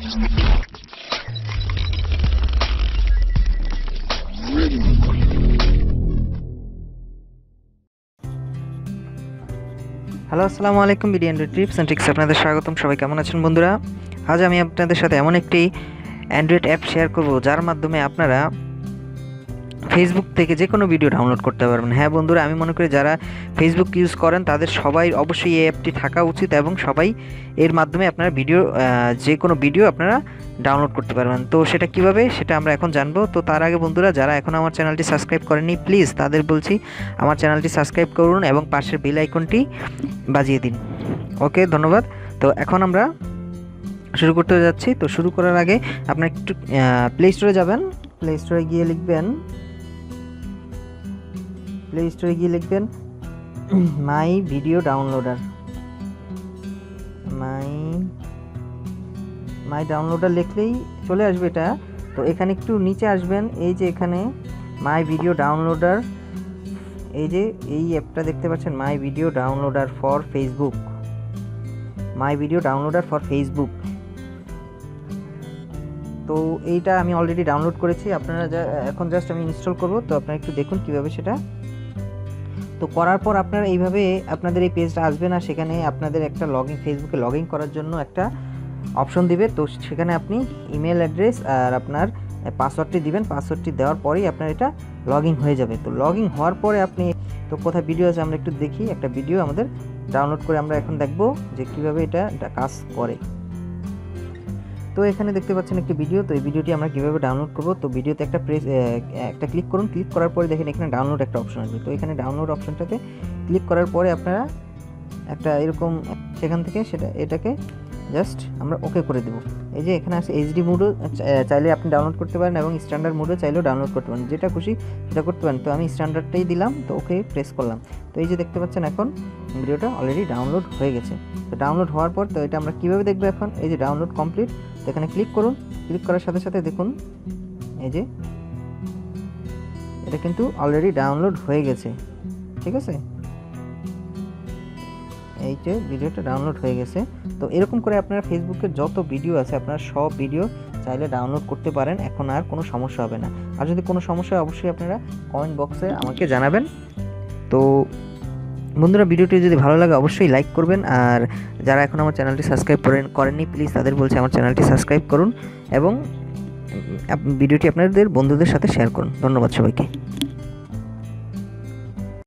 Hello, আসসালামু আলাইকুম। BD Android tips and tricks আপনাদের স্বাগতম। সবাই কেমন আছেন বন্ধুরা? আজ আমি আপনাদের সাথে এমন একটি অ্যান্ড্রয়েড অ্যাপ শেয়ার করব যার মাধ্যমে আপনারা ফেসবুক থেকে যে কোনো ভিডিও ডাউনলোড করতে পারবেন। হ্যাঁ বন্ধুরা, আমি মনে করি যারা ফেসবুক ইউজ করেন তাদের সবাই অবশ্যই এই অ্যাপটি থাকা উচিত এবং সবাই এর মাধ্যমে আপনারা যে কোনো ভিডিও আপনারা ডাউনলোড করতে পারবেন। তো সেটা কিভাবে, সেটা আমরা এখন জানবো। তো তার আগে বন্ধুরা, যারা এখন আমার চ্যানেলটি সাবস্ক্রাইব করেননি, প্লিজ তাদের বলছি আমার চ্যানেলটি সাবস্ক্রাইব করুন এবং পাশের বেল আইকনটি বাজিয়ে দিন। ওকে, ধন্যবাদ। তো এখন আমরা শুরু করতে যাচ্ছি। তো শুরু করার আগে আপনারা একটু প্লে স্টোরে যাবেন। প্লে স্টোরে গিয়ে লিখবেন my video downloader. My downloader লিখলেই চলে আসবে এটা। তো এখানে একটু নিচে আসবেন, এই যে এখানে মাই ভিডিও ডাউনলোডার, এই যে এই অ্যাপটা দেখতে পাচ্ছেন, মাই ভিডিও ডাউনলোডার ফর ফেসবুক। তো এইটা আমি অলরেডি ডাউনলোড করেছি। আপনারা এখন জাস্ট আমি ইনস্টল করব। তো আপনারা একটু দেখুন কিভাবে সেটা। তো করার পর আপনারা এইভাবে আপনাদের এই পেজটা আসবে না, সেখানে আপনাদের একটা ফেসবুকে লগ ইন করার জন্য একটা অপশন দিবে। তো সেখানে আপনি ইমেল অ্যাড্রেস আর আপনার পাসওয়ার্ডটি দিবেন। পাসওয়ার্ডটি দেওয়ার পরেই আপনার এটা লগ ইন হয়ে যাবে। তো লগ ইন হওয়ার পরে আপনি, তো কোথায় ভিডিও আছে আমরা একটু দেখি। একটা ভিডিও আমাদের ডাউনলোড করে আমরা এখন দেখব যে কীভাবে এটা কাজ করে। তো এখানে দেখতে পাচ্ছেন একটি ভিডিও। তো এই ভিডিওটি আমরা কীভাবে ডাউনলোড করব, তো ভিডিওতে একটা ক্লিক করুন। ক্লিক করার পরে দেখেন এখানে ডাউনলোড একটা অপশন আসবে। তো এখানে ডাউনলোড অপশনটাতে ক্লিক করার পরে আপনারা একটা এরকম, সেখান থেকে এটাকে জাস্ট আমরা ওকে করে দেবো। এই যে এখানে আছে এইচডি মোডও চাইলে আপনি ডাউনলোড করতে পারেন এবং স্ট্যান্ডার্ড মোডও চাইলেও ডাউনলোড করতে পারেন, যেটা খুশি সেটা করতে পারেন। তো আমি স্ট্যান্ডার্ডটাই দিলাম, তো ওকে প্রেস করলাম। তো এই যে দেখতে পাচ্ছেন এখন ভিডিওটা অলরেডি ডাউনলোড হয়ে গেছে। তো ডাউনলোড হওয়ার পর তো এটা আমরা কীভাবে দেখবো এখন, এই যে ডাউনলোড কমপ্লিট। তো এখানে ক্লিক করুন। ক্লিক করার সাথে সাথে দেখুন এই যে এটা কিন্তু অলরেডি ডাউনলোড হয়ে গেছে। ঠিক আছে, এই যে ভিডিওটা ডাউনলোড হয়ে গেছে। তো এরকম করে আপনারা ফেসবুকের যত ভিডিও আছে আপনারা সব ভিডিও চাইলে ডাউনলোড করতে পারেন। এখন আর কোনো সমস্যা হবে না। আর যদি কোনো সমস্যা হয় অবশ্যই আপনারা কমেন্ট বক্সে আমাকে জানাবেন। তো বন্ধুরা, ভিডিওটি যদি ভালো লাগে অবশ্যই লাইক করবেন। আর যারা এখন আমার চ্যানেলটি সাবস্ক্রাইব করেননি, প্লিজ তাদের বলছি আমার চ্যানেলটি সাবস্ক্রাইব করুন এবং ভিডিওটি আপনাদের বন্ধুদের সাথে শেয়ার করুন। ধন্যবাদ সবাইকে।